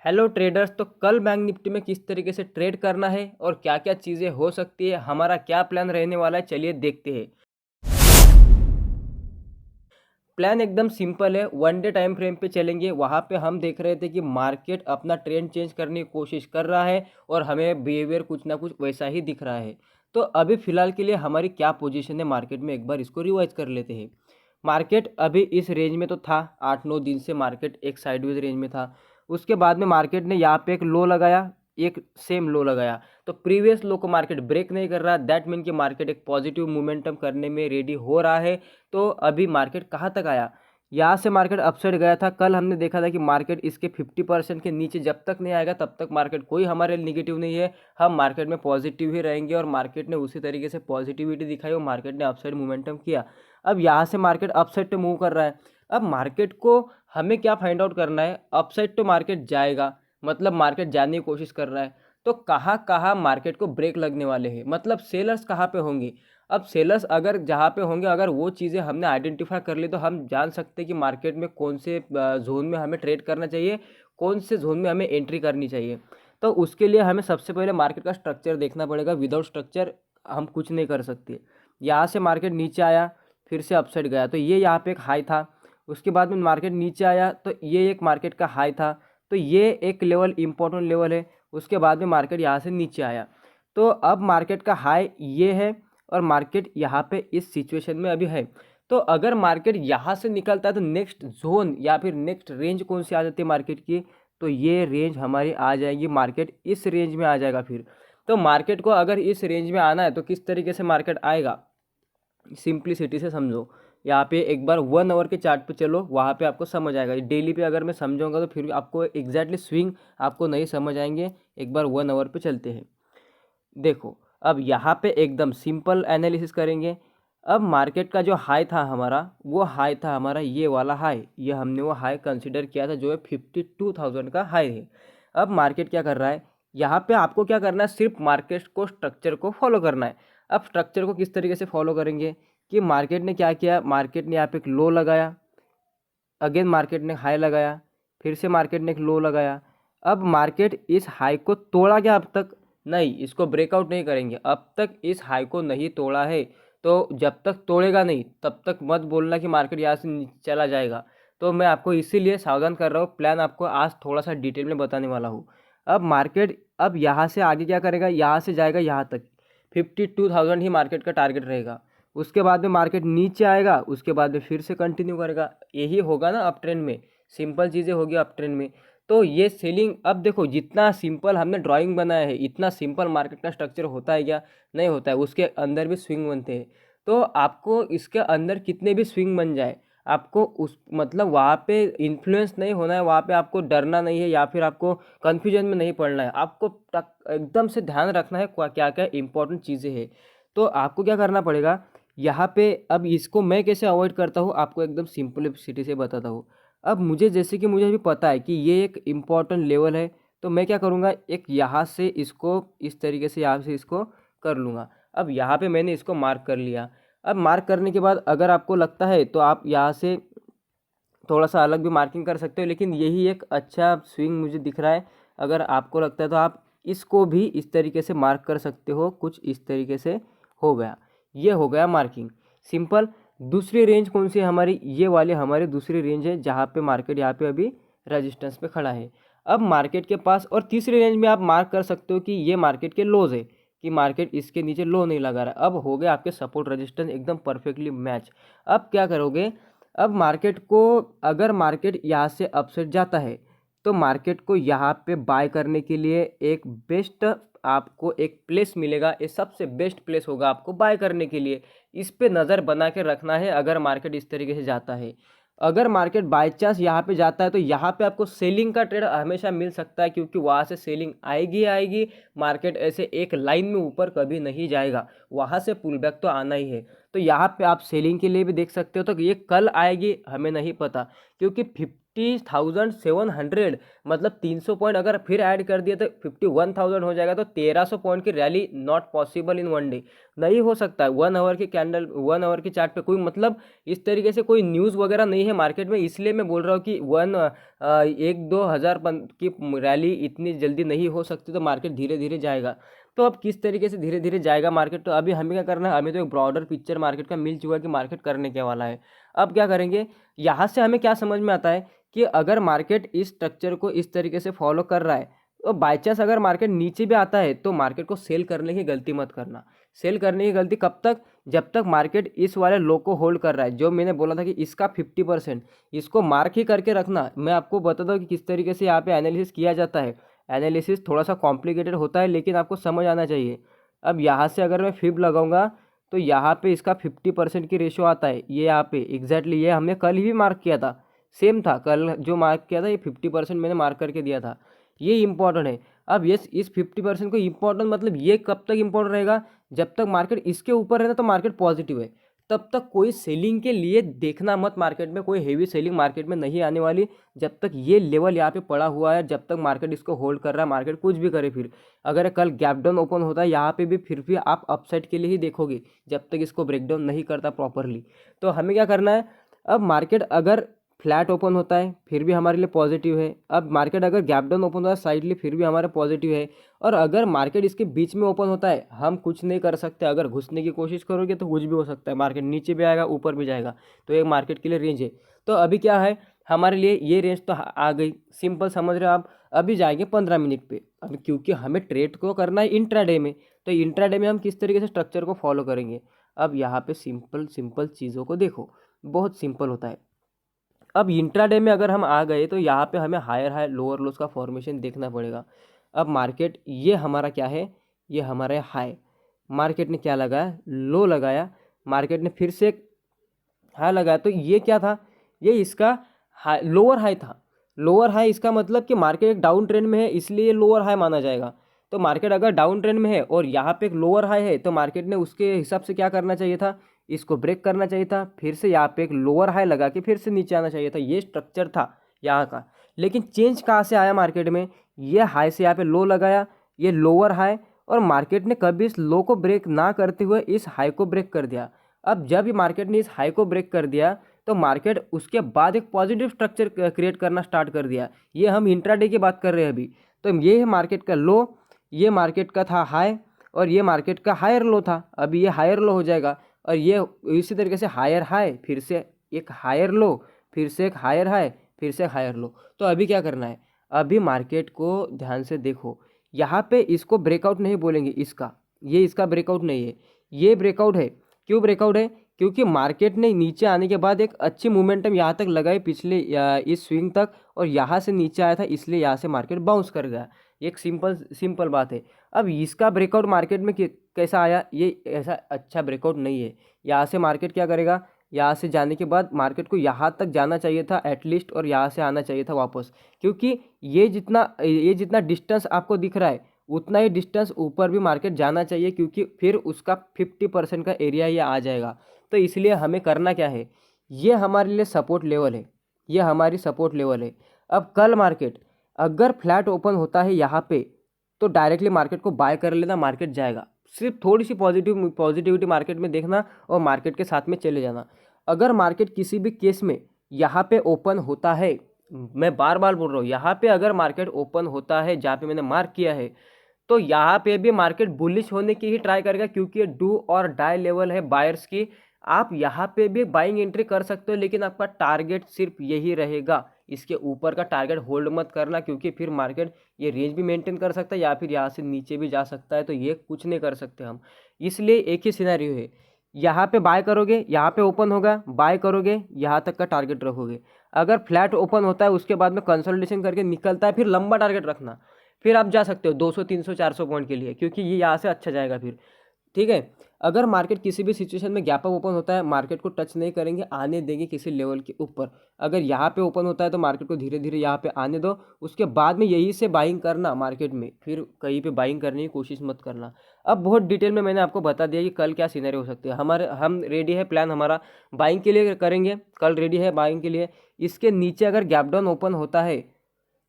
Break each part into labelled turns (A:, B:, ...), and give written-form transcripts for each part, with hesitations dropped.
A: Hello traders. तो कल bank Nifty में किस तरीके से ट्रेड करना है और क्या क्या चीज़ें हो सकती है, हमारा क्या प्लान रहने वाला है, चलिए देखते हैं। प्लान एकदम सिंपल है, वन डे टाइम फ्रेम पे चलेंगे। वहाँ पे हम देख रहे थे कि मार्केट अपना ट्रेंड चेंज करने की कोशिश कर रहा है और हमें बिहेवियर कुछ ना कुछ वैसा ही दिख रहा है। तो अभी फ़िलहाल के लिए हमारी क्या पोजीशन है मार्केट में, एक बार इसको रिवाइज कर लेते हैं। मार्केट अभी इस रेंज में तो था, 8-9 दिन से मार्केट एक साइडवेज रेंज में था। उसके बाद में मार्केट ने यहाँ पे एक लो लगाया, एक सेम लो लगाया। तो प्रीवियस लो को मार्केट ब्रेक नहीं कर रहा, दैट मीन कि मार्केट एक पॉजिटिव मोमेंटम करने में रेडी हो रहा है। तो अभी मार्केट कहाँ तक आया, यहाँ से मार्केट अपसाइड गया था। कल हमने देखा था कि मार्केट इसके 50% के नीचे जब तक नहीं आएगा तब तक मार्केट कोई हमारे लिए निगेटिव नहीं है, हम मार्केट में पॉजिटिव ही रहेंगे। और मार्केट ने उसी तरीके से पॉजिटिविटी दिखाई और मार्केट ने अपसाइड मोमेंटम किया। अब यहाँ से मार्केट अपसाइड पे मूव कर रहा है। अब मार्केट को हमें क्या फाइंड आउट करना है, अपसाइड तो मार्केट जाएगा, मतलब मार्केट जाने की कोशिश कर रहा है। तो कहाँ कहाँ मार्केट को ब्रेक लगने वाले हैं, मतलब सेलर्स कहाँ पे होंगे। अब सेलर्स अगर जहाँ पे होंगे, अगर वो चीज़ें हमने आइडेंटिफाई कर ली तो हम जान सकते हैं कि मार्केट में कौन से जोन में हमें ट्रेड करना चाहिए, कौन से जोन में हमें एंट्री करनी चाहिए। तो उसके लिए हमें सबसे पहले मार्केट का स्ट्रक्चर देखना पड़ेगा। विदाउट स्ट्रक्चर हम कुछ नहीं कर सकते। यहाँ से मार्केट नीचे आया, फिर से अपसाइड गया, तो ये यहाँ पे एक हाई था। उसके बाद में मार्केट नीचे आया तो ये एक मार्केट का हाई था, तो ये एक लेवल इंपॉर्टेंट लेवल है। उसके बाद में मार्केट यहाँ से नीचे आया, तो अब मार्केट का हाई ये है और मार्केट यहाँ पे इस सिचुएशन में अभी है। तो अगर मार्केट यहाँ से निकलता है तो नेक्स्ट जोन या फिर नेक्स्ट रेंज कौन सी आ जाती है मार्केट की, तो ये रेंज हमारी आ जाएगी, मार्केट इस रेंज में आ जाएगा फिर। तो मार्केट को अगर इस रेंज में आना है तो किस तरीके से मार्केट आएगा, सिंप्लिसिटी से समझो। यहाँ पे एक बार 1 आवर के चार्ट पे चलो, वहाँ पे आपको समझ आएगा। डेली पे अगर मैं समझाऊंगा तो फिर आपको एग्जैक्टली स्विंग आपको नहीं समझ आएंगे। एक बार 1 आवर पे चलते हैं। देखो अब यहाँ पे एकदम सिंपल एनालिसिस करेंगे। अब मार्केट का जो हाई था हमारा, वो हाई था हमारा ये वाला हाई, ये हमने वो हाई कंसिडर किया था जो है 52,000 का हाई है। अब मार्केट क्या कर रहा है, यहाँ पे आपको क्या करना है, सिर्फ मार्केट को स्ट्रक्चर को फॉलो करना है। अब स्ट्रक्चर को किस तरीके से फॉलो करेंगे कि मार्केट ने क्या किया, मार्केट ने यहाँ पे एक लो लगाया, अगेन मार्केट ने हाई लगाया, फिर से मार्केट ने एक लो लगाया। अब मार्केट इस हाई को तोड़ा क्या, अब तक नहीं, इसको ब्रेकआउट नहीं करेंगे, अब तक इस हाई को नहीं तोड़ा है। तो जब तक तोड़ेगा नहीं तब तक मत बोलना कि मार्केट यहाँ से चला जाएगा। तो मैं आपको इसीलिए सावधान कर रहा हूँ, प्लान आपको आज थोड़ा सा डिटेल में बताने वाला हूँ। अब मार्केट अब यहाँ से आगे क्या करेगा, यहाँ से जाएगा यहाँ तक, 52,000 ही मार्केट का टारगेट रहेगा। उसके बाद में मार्केट नीचे आएगा, उसके बाद में फिर से कंटिन्यू करेगा। यही होगा ना अप ट्रेंड में, सिंपल चीज़ें होगी अप ट्रेंड में। तो ये सेलिंग, अब देखो जितना सिंपल हमने ड्राइंग बनाया है, इतना सिंपल मार्केट का स्ट्रक्चर होता है क्या, नहीं होता है। उसके अंदर भी स्विंग बनते हैं। तो आपको इसके अंदर कितने भी स्विंग बन जाए, आपको उस मतलब वहाँ पे इन्फ्लुएंस नहीं होना है, वहाँ पे आपको डरना नहीं है या फिर आपको कन्फ्यूजन में नहीं पड़ना है। आपको एकदम से ध्यान रखना है क्या क्या इंपॉर्टेंट चीज़ें हैं। तो आपको क्या करना पड़ेगा यहाँ पे। अब इसको मैं कैसे अवॉइड करता हूँ, आपको एकदम सिंपलिसिटी से बताता हूँ। अब मुझे जैसे कि मुझे भी पता है कि ये एक इम्पॉर्टेंट लेवल है, तो मैं क्या करूँगा, एक यहाँ से इसको इस तरीके से यहाँ से इसको कर लूँगा। अब यहाँ पे मैंने इसको मार्क कर लिया। अब मार्क करने के बाद अगर आपको लगता है तो आप यहाँ से थोड़ा सा अलग भी मार्किंग कर सकते हो, लेकिन यही एक अच्छा स्विंग मुझे दिख रहा है। अगर आपको लगता है तो आप इसको भी इस तरीके से मार्क कर सकते हो, कुछ इस तरीके से हो गया। ये हो गया मार्किंग, सिंपल। दूसरी रेंज कौन सी है हमारी, ये वाली हमारी दूसरी रेंज है जहाँ पे मार्केट यहाँ पे अभी रेजिस्टेंस पे खड़ा है। अब मार्केट के पास, और तीसरी रेंज में आप मार्क कर सकते हो कि ये मार्केट के लोज है, कि मार्केट इसके नीचे लो नहीं लगा रहा है। अब हो गया आपके सपोर्ट रेजिस्टेंस एकदम परफेक्टली मैच। अब क्या करोगे, अब मार्केट को, अगर मार्केट यहाँ से अपसेट जाता है तो मार्केट को यहाँ पे बाय करने के लिए एक बेस्ट आपको एक प्लेस मिलेगा, ये सबसे बेस्ट प्लेस होगा आपको बाय करने के लिए। इस पे नज़र बना के रखना है अगर मार्केट इस तरीके से जाता है। अगर मार्केट बाय चांस यहाँ पे जाता है तो यहाँ पे आपको सेलिंग का ट्रेड हमेशा मिल सकता है, क्योंकि वहाँ से सेलिंग आएगी आएगी। मार्केट ऐसे एक लाइन में ऊपर कभी नहीं जाएगा, वहाँ से पुल बैक तो आना ही है। तो यहाँ पे आप सेलिंग के लिए भी देख सकते हो। तो ये कल आएगी हमें नहीं पता, क्योंकि 50,700 मतलब 300 पॉइंट अगर फिर ऐड कर दिया तो 51,000 हो जाएगा। तो 1300 पॉइंट की rally not possible in one day, नहीं हो सकता है 1 आवर की कैंडल, 1 आवर की चार्ट पे कोई मतलब इस तरीके से कोई न्यूज़ वगैरह नहीं है मार्केट में। इसलिए मैं बोल रहा हूँ कि 1-2 हज़ार की रैली इतनी जल्दी नहीं हो सकती, तो मार्केट धीरे धीरे जाएगा। तो अब किस तरीके से धीरे धीरे जाएगा मार्केट, तो अभी हमें क्या करना है, हमें तो एक ब्रॉडर पिक्चर मार्केट का मिल चुका है कि मार्केट करने क्या वाला है। अब क्या करेंगे, यहाँ से हमें क्या समझ में आता है कि अगर मार्केट इस स्ट्रक्चर को इस तरीके से फॉलो कर रहा है, तो बाई चांस अगर मार्केट नीचे भी आता है तो मार्केट को सेल करने की गलती मत करना। सेल करने की गलती कब तक, जब तक मार्केट इस वाले लो को होल्ड कर रहा है। जो मैंने बोला था कि इसका 50% इसको मार्क ही करके रखना। मैं आपको बताता हूँ कि किस तरीके से यहाँ पे एनालिसिस किया जाता है। एनालिसिस थोड़ा सा कॉम्प्लिकेटेड होता है, लेकिन आपको समझ आना चाहिए। अब यहाँ से अगर मैं फिब लगाऊंगा तो यहाँ पे इसका 50% की रेशियो आता है। ये यहाँ पे एग्जैक्टली ये हमने कल ही भी मार्क किया था, सेम था। कल जो मार्क किया था ये 50% मैंने मार्क करके दिया था। ये इंपॉर्टेंट है। अब ये इस 50% को इंपॉर्टेंट मतलब ये कब तक इंपॉर्टेंट रहेगा, जब तक मार्केट इसके ऊपर है ना तो मार्केट पॉजिटिव है, तब तक कोई सेलिंग के लिए देखना मत। मार्केट में कोई हेवी सेलिंग मार्केट में नहीं आने वाली जब तक ये लेवल यहाँ पे पड़ा हुआ है, जब तक मार्केट इसको होल्ड कर रहा है। मार्केट कुछ भी करे फिर, अगर कल गैप डाउन ओपन होता है यहाँ पे भी, फिर भी आप अपसाइड के लिए ही देखोगे जब तक इसको ब्रेकडाउन नहीं करता प्रॉपरली। तो हमें क्या करना है, अब मार्केट अगर फ्लैट ओपन होता है फिर भी हमारे लिए पॉजिटिव है। अब मार्केट अगर गैप डाउन ओपन होता है साइडली फिर भी हमारे पॉजिटिव है। और अगर मार्केट इसके बीच में ओपन होता है, हम कुछ नहीं कर सकते। अगर घुसने की कोशिश करोगे तो कुछ भी हो सकता है, मार्केट नीचे भी आएगा ऊपर भी जाएगा। तो एक मार्केट के लिए रेंज है। तो अभी क्या है हमारे लिए, ये रेंज तो आ गई, सिंपल समझ रहे हो आप। अभी जाएंगे 15 मिनट पे। अब क्योंकि हमें ट्रेड को करना है इंट्राडे में, तो इंट्राडे में हम किस तरीके से स्ट्रक्चर को फॉलो करेंगे। अब यहाँ पे सिंपल सिंपल चीज़ों को देखो, बहुत सिंपल होता है। अब इंट्राडे में अगर हम आ गए तो यहाँ पे हमें हायर हाई लोअर लोस का फॉर्मेशन देखना पड़ेगा। अब मार्केट ये हमारा क्या है, ये हमारा हाई। मार्केट ने क्या लगाया, लो लगाया। मार्केट ने फिर से एक हाई लगाया, तो ये क्या था, ये इसका हाई लोअर हाई था। लोअर हाई इसका मतलब कि मार्केट एक डाउन ट्रेंड में है, इसलिए लोअर हाई माना जाएगा। तो मार्केट अगर डाउन ट्रेंड में है और यहाँ पे एक लोअर हाई है, तो मार्केट ने उसके हिसाब से क्या करना चाहिए था, इसको ब्रेक करना चाहिए था, फिर से यहाँ पे एक लोअर हाई लगा के फिर से नीचे आना चाहिए था। ये स्ट्रक्चर था यहाँ का। लेकिन चेंज कहाँ से आया मार्केट में, ये हाई से यहाँ पे लो लगाया, ये लोअर हाई, और मार्केट ने कभी इस लो को ब्रेक ना करते हुए इस हाई को ब्रेक कर दिया। अब जब ये मार्केट ने इस हाई को ब्रेक कर दिया तो मार्केट उसके बाद एक पॉजिटिव स्ट्रक्चर क्रिएट करना स्टार्ट कर दिया। ये हम इंट्राडे की बात कर रहे हैं अभी। तो ये है मार्केट का लो, ये मार्केट का था हाई, और ये मार्केट का हायर लो था। अभी ये हायर लो हो जाएगा, और ये इसी तरीके से हायर हाई, फिर से एक हायर लो, फिर से एक हायर हाई, फिर से हायर लो। तो अभी क्या करना है, अभी मार्केट को ध्यान से देखो। यहाँ पे इसको ब्रेकआउट नहीं बोलेंगे, इसका ये इसका ब्रेकआउट नहीं है, ये ब्रेकआउट है। क्यों ब्रेकआउट है, क्योंकि मार्केट ने नीचे आने के बाद एक अच्छी मोमेंटम यहाँ तक लगाई पिछले इस स्विंग तक, और यहाँ से नीचे आया था, इसलिए यहाँ से मार्केट बाउंस कर गया। एक सिंपल सिंपल बात है। अब इसका ब्रेकआउट मार्केट में कैसा आया, ये ऐसा अच्छा ब्रेकआउट नहीं है। यहाँ से मार्केट क्या करेगा, यहाँ से जाने के बाद मार्केट को यहाँ तक जाना चाहिए था एटलीस्ट, और यहाँ से आना चाहिए था वापस। क्योंकि ये जितना डिस्टेंस आपको दिख रहा है, उतना ही डिस्टेंस ऊपर भी मार्केट जाना चाहिए, क्योंकि फिर उसका 50% का एरिया ये आ जाएगा। तो इसलिए हमें करना क्या है, ये हमारे लिए सपोर्ट लेवल है, ये हमारी सपोर्ट लेवल है। अब कल मार्केट अगर फ्लैट ओपन होता है यहाँ पे, तो डायरेक्टली मार्केट को बाय कर लेना, मार्केट जाएगा। सिर्फ थोड़ी सी पॉजिटिविटी मार्केट में देखना और मार्केट के साथ में चले जाना। अगर मार्केट किसी भी केस में यहाँ पे ओपन होता है, मैं बार बार बोल रहा हूँ, यहाँ पे अगर मार्केट ओपन होता है जहाँ पे मैंने मार्क किया है, तो यहाँ पे भी मार्केट बुलिश होने की ही ट्राई करेगा, क्योंकि ये डू और डाई लेवल है बायर्स की। आप यहाँ पे भी बाइंग एंट्री कर सकते हो, लेकिन आपका टारगेट सिर्फ यही रहेगा, इसके ऊपर का टारगेट होल्ड मत करना, क्योंकि फिर मार्केट ये रेंज भी मेंटेन कर सकता है या फिर यहाँ से नीचे भी जा सकता है। तो ये कुछ नहीं कर सकते हम। इसलिए एक ही सिनेरियो है, यहाँ पे बाय करोगे, यहाँ पे ओपन होगा, बाय करोगे, यहाँ तक का टारगेट रखोगे। अगर फ्लैट ओपन होता है उसके बाद में कंसोलिडेशन करके निकलता है, फिर लंबा टारगेट रखना। फिर आप जा सकते हो 200 300 400 पॉइंट के लिए, क्योंकि ये यहाँ से अच्छा जाएगा फिर। ठीक है। अगर मार्केट किसी भी सिचुएशन में गैप अप ओपन होता है, मार्केट को टच नहीं करेंगे, आने देंगे किसी लेवल के ऊपर। अगर यहाँ पे ओपन होता है तो मार्केट को धीरे धीरे यहाँ पे आने दो, उसके बाद में यही से बाइंग करना मार्केट में, फिर कहीं पे बाइंग करने की कोशिश मत करना। अब बहुत डिटेल में मैंने आपको बता दिया कि कल क्या सिनेरियो हो सकती है। हम रेडी है, प्लान हमारा बाइंग के लिए करेंगे, कल रेडी है बाइंग के लिए। इसके नीचे अगर गैप डाउन ओपन होता है,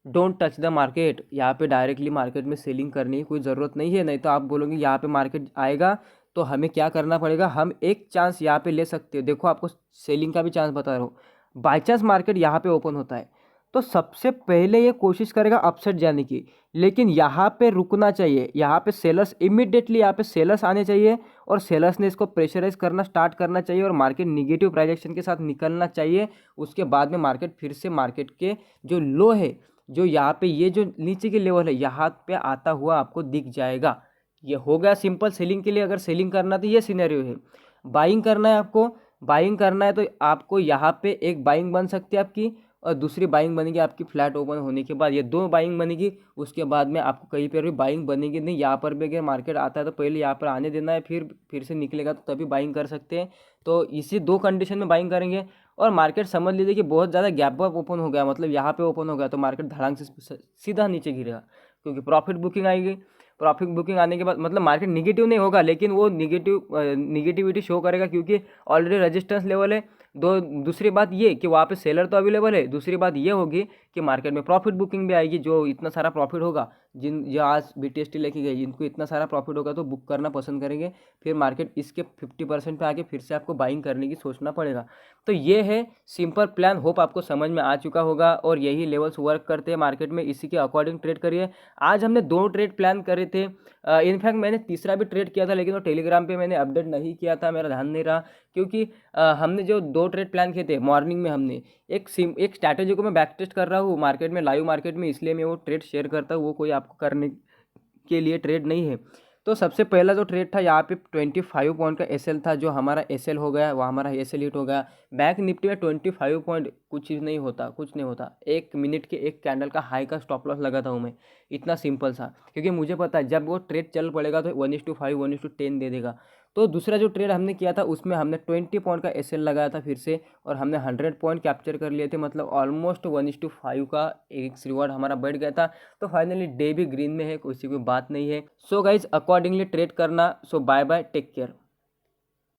A: डोंट टच द मार्केट। यहाँ पे डायरेक्टली मार्केट में सेलिंग करने की कोई ज़रूरत नहीं है। नहीं तो आप बोलोगे यहाँ पे मार्केट आएगा तो हमें क्या करना पड़ेगा, हम एक चांस यहाँ पे ले सकते हो। देखो आपको सेलिंग का भी चांस बता रहा हूँ। बाई चांस मार्केट यहाँ पे ओपन होता है तो सबसे पहले ये कोशिश करेगा अपसाइड जाने की, लेकिन यहाँ पे रुकना चाहिए। यहाँ पे सेलर्स इमीडिएटली यहाँ पे सेलर्स आने चाहिए और सेलर्स ने इसको प्रेशराइज करना स्टार्ट करना चाहिए और मार्केट निगेटिव प्राइजेक्शन के साथ निकलना चाहिए। उसके बाद में मार्केट फिर से मार्केट के जो लो है, जो यहाँ पे ये जो नीचे की लेवल है, यहाँ पे आता हुआ आपको दिख जाएगा। ये हो गया सिंपल सेलिंग के लिए। अगर सेलिंग करना तो ये सिनेरियो है। बाइंग करना है आपको, बाइंग करना है तो आपको यहाँ पे एक बाइंग बन सकती है आपकी और दूसरी बाइंग बनेगी आपकी फ्लैट ओपन होने के बाद। ये दो बाइंग बनेगी, उसके बाद में आपको कहीं पर भी बाइंग बनेगी नहीं। यहाँ पर भी अगर मार्केट आता है तो पहले यहाँ पर आने देना है, फिर से निकलेगा तो तभी बाइंग कर सकते हैं। तो इसी दो कंडीशन में बाइंग करेंगे। और मार्केट समझ लीजिए कि बहुत ज़्यादा गैप अप ओपन हो गया, मतलब यहाँ पे ओपन हो गया तो मार्केट धड़ांग से सीधा नीचे गिरेगा, क्योंकि प्रॉफिट बुकिंग आएगी। प्रॉफिट बुकिंग आने के बाद मतलब मार्केट निगेटिव नहीं होगा, लेकिन वो निगेटिविटी शो करेगा, क्योंकि ऑलरेडी रेजिस्टेंस लेवल है। दूसरी बात ये कि वहाँ पे सेलर तो अवेलेबल है। दूसरी बात ये होगी कि मार्केट में प्रॉफिट बुकिंग भी आएगी। जो इतना सारा प्रॉफिट होगा, जो आज BTST लेके गई, जिनको इतना सारा प्रॉफिट होगा तो बुक करना पसंद करेंगे। फिर मार्केट इसके 50% पे आके फिर से आपको बाइंग करने की सोचना पड़ेगा। तो ये है सिंपल प्लान। होप आपको समझ में आ चुका होगा और यही लेवल्स वर्क करते हैं मार्केट में, इसी के अकॉर्डिंग ट्रेड करिए। आज हमने 2 ट्रेड प्लान करे थे। इनफैक्ट मैंने तीसरा भी ट्रेड किया था, लेकिन वो टेलीग्राम पे मैंने अपडेट नहीं किया था, मेरा ध्यान नहीं रहा। क्योंकि हमने जो 2 ट्रेड प्लान किए थे मॉर्निंग में, हमने एक स्ट्रैटेजी को मैं बैक टेस्ट कर रहा हूँ मार्केट में, लाइव मार्केट में, इसलिए मैं वो ट्रेड शेयर करता हूँ। वो कोई आपको करने के लिए ट्रेड नहीं है। तो सबसे पहला जो ट्रेड था यहाँ पे 25 पॉइंट का एसएल था, जो हमारा एसएल हो गया, वह हमारा एसएल हिट हो गया। बैंक निफ्टी में 25 पॉइंट कुछ चीज़ नहीं होता, कुछ नहीं होता। 1 मिनट के एक कैंडल का हाई का स्टॉप लॉस लगाता हूँ मैं, इतना सिंपल सा। क्योंकि मुझे पता है जब वो ट्रेड चल पड़ेगा तो 1:5 1:10 दे देगा। तो दूसरा जो ट्रेड हमने किया था उसमें हमने 20 पॉइंट का एसएल लगाया था फिर से, और हमने 100 पॉइंट कैप्चर कर लिए थे। मतलब ऑलमोस्ट 1:5 का एक रिवॉर्ड हमारा बढ़ गया था। तो फाइनली डे भी ग्रीन में है, कोई बात नहीं है। सो गाइज अकॉर्डिंगली ट्रेड करना। सो बाय बाय, टेक केयर।